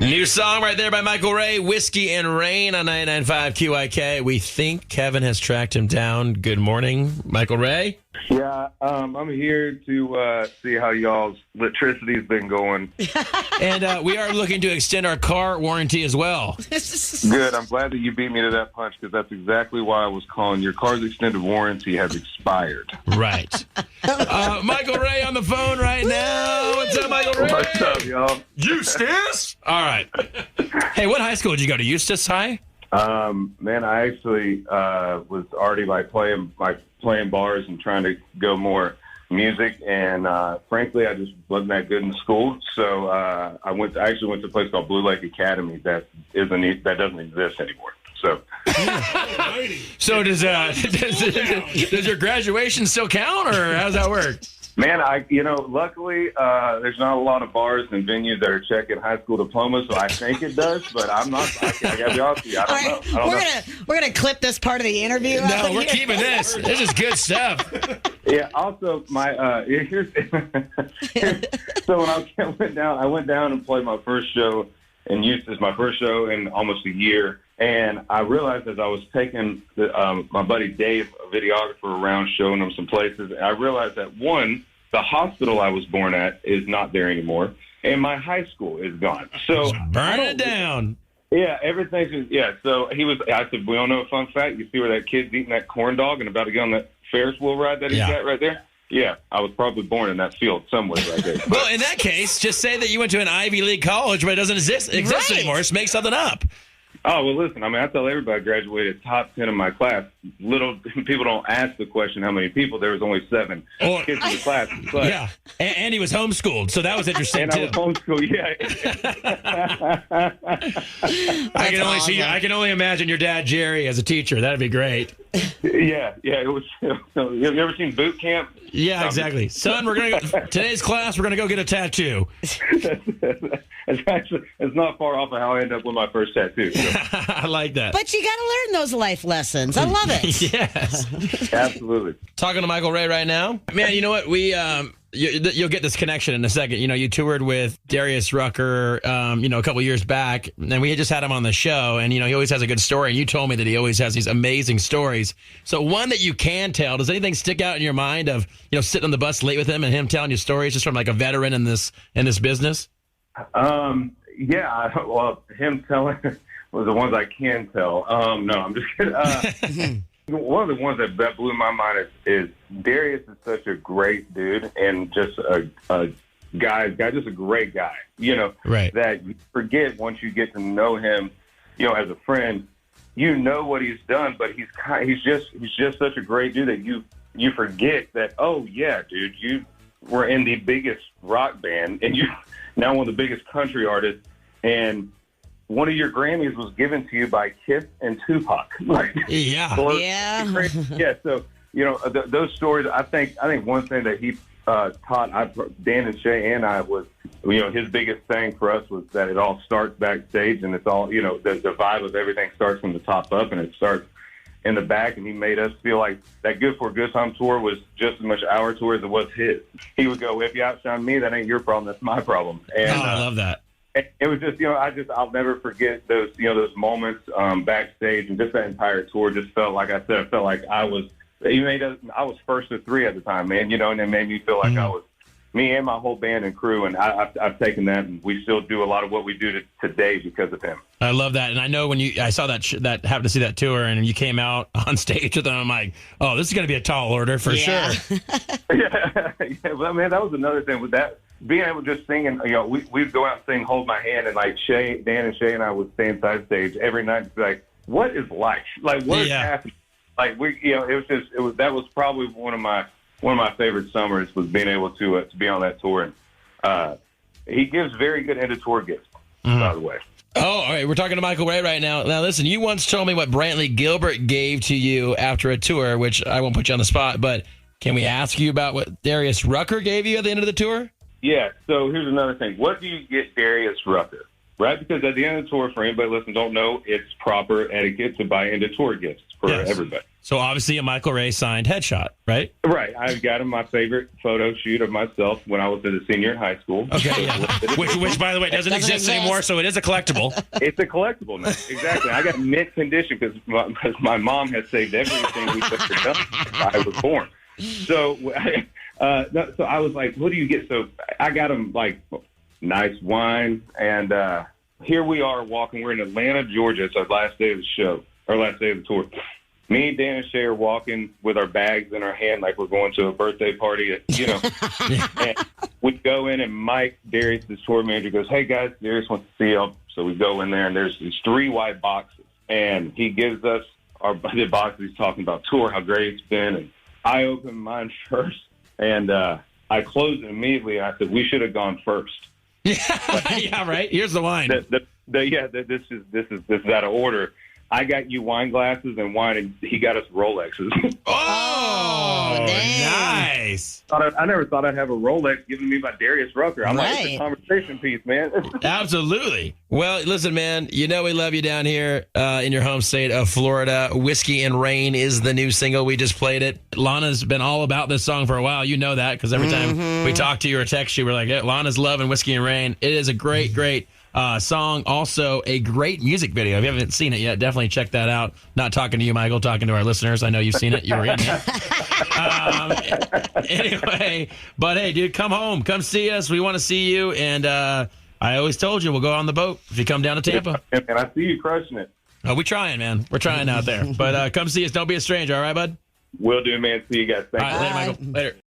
New song right there by Michael Ray, Whiskey and Rain on 99.5 QIK. We think Kevin has tracked him down. Good morning, Michael Ray. Yeah, I'm here to see how y'all's electricity's been going. And we are looking to extend our car warranty as well. Good. I'm glad that you beat me to that punch because that's exactly why I was calling. Your car's extended warranty has expired. Right. Michael Ray on the phone right now. What's up, Michael Ray? What's up, y'all? Eustis? All right. Hey, what high school did you go to? Eustis High? Man, I actually was already playing bars and trying to go more music, and frankly, I just wasn't that good in school. So I actually went to a place called Blue Lake Academy that doesn't exist anymore. So, so does your graduation still count, or how does that work? Man, luckily, there's not a lot of bars and venues that are checking high school diplomas, so I think it does, but I'm not. I gotta be honest with you, I don't know. We're gonna clip this part of the interview. No, we're keeping this. This is good stuff. Yeah. Also, so when I went down and played my first show in Eustis, my first show in almost a year. And I realized as I was taking my buddy Dave, a videographer, around showing him some places, I realized that, one, the hospital I was born at is not there anymore, and my high school is gone. So burn it down. Yeah, everything's just, yeah. So I said, we all know a fun fact. You see where that kid's eating that corn dog and about to get on that Ferris wheel ride that he's got right there? Yeah, I was probably born in that field somewhere right there. Well, in that case, just say that you went to an Ivy League college, but it doesn't exist anymore. Just make something up. Oh, well, listen, I tell everybody I graduated top 10 in my class. People don't ask the question how many people. There was only 7 kids in the class. But, yeah, and he was homeschooled, so that was interesting, and too. I was homeschooled, yeah. I can only imagine your dad, Jerry, as a teacher. That'd be great. Yeah, it was. You ever seen Boot Camp? Yeah, exactly. Son, today's class, we're going to go get a tattoo. It's not far off of how I ended up with my first tattoo. So. I like that. But you got to learn those life lessons. I love it. Yes. Absolutely. Talking to Michael Ray right now. Man, you know what? You'll get this connection in a second. You know, you toured with Darius Rucker, a couple years back, and we had just had him on the show, and, he always has a good story, and you told me that he always has these amazing stories. So one that you can tell, does anything stick out in your mind of, sitting on the bus late with him and him telling you stories just from like a veteran in this business? Yeah, well, him telling was the ones I can tell. No, I'm just kidding. One of the ones that blew my mind is Darius is such a great dude and just a guy, just a great guy, right. That you forget once you get to know him, as a friend, what he's done, but he's just such a great dude that you forget that, oh yeah, dude, you were in the biggest rock band and you now one of the biggest country artists, and one of your Grammys was given to you by Kiss and Tupac. Yeah. So those stories. I think one thing that he taught Dan and Shay and I was, his biggest thing for us was that it all starts backstage, and it's all the vibe of everything starts from the top up, and it starts in the back. And he made us feel like that Good for a Good Time tour was just as much our tour as it was his. He would go, "If you outshine me, that ain't your problem. That's my problem." And I love that. It was just, I'll never forget those moments backstage, and just that entire tour just felt like I felt like I was first of 3 at the time, man, and it made me feel like I was, me and my whole band and crew, and I've taken that, and we still do a lot of what we do today because of him. I love that, and I know when I saw that happened to see that tour, and you came out on stage with them, I'm like, oh, this is going to be a tall order for sure. Yeah, well, man, that was another thing with that. Being able to just sing, and we'd go out and sing "Hold My Hand," and like Dan and Shay and I would stay inside stage every night and be like, "What is life? Like, what is happening?" Like that was probably one of my favorite summers, was being able to be on that tour. And he gives very good end of tour gifts, by the way. Oh, all right. We're talking to Michael Ray right now. Now, listen, you once told me what Brantley Gilbert gave to you after a tour, which I won't put you on the spot, but can we ask you about what Darius Rucker gave you at the end of the tour? Yeah, so here's another thing. What do you get Darius Rucker, right? Because at the end of the tour, for anybody listening don't know, it's proper etiquette to buy end of tour gifts for everybody. So obviously a Michael Ray signed headshot, right? Right. I got him my favorite photo shoot of myself when I was a senior in high school. Okay, yeah. which, by the way, doesn't exist anymore, so it is a collectible. It's a collectible now. Exactly. I got mint condition because my mom had saved everything we took for done since I was born. So, so I was like, what do you get? So I got him like nice wine, and here we are walking. We're in Atlanta, Georgia. It's our last day of the show, our last day of the tour. Me, Dan, and Shay are walking with our bags in our hand like we're going to a birthday party, And we go in, and Mike, Darius, the tour manager, goes, hey, guys, Darius wants to see you. So we go in there, and there's these 3 white boxes. And he gives us the boxes. He's talking about tour, how great it's been. And I opened mine first, and I closed it immediately. And I said, we should have gone first. Yeah, right. Here's the wine. This is out of order. I got you wine glasses and wine, and he got us Rolexes. Oh, nice. I never thought I'd have a Rolex given to me by Darius Rucker. I'm like, it's a conversation piece, man. Absolutely. Well, listen, man, you know we love you down here in your home state of Florida. Whiskey and Rain is the new single. We just played it. Lana's been all about this song for a while. You know that because every time we talk to you or text you, we're like, hey, Lana's loving Whiskey and Rain. It is a great, great song. Also, a great music video. If you haven't seen it yet, definitely check that out. Not talking to you, Michael, talking to our listeners. I know you've seen it. You were in it. Anyway, but hey, dude, come home. Come see us. We want to see you. And I always told you we'll go on the boat if you come down to Tampa. And I see you crushing it. Oh, we're trying, man. We're trying out there. But come see us. Don't be a stranger. All right, bud? Will do, man. See you guys. Thanks. All right, later, Michael. Later.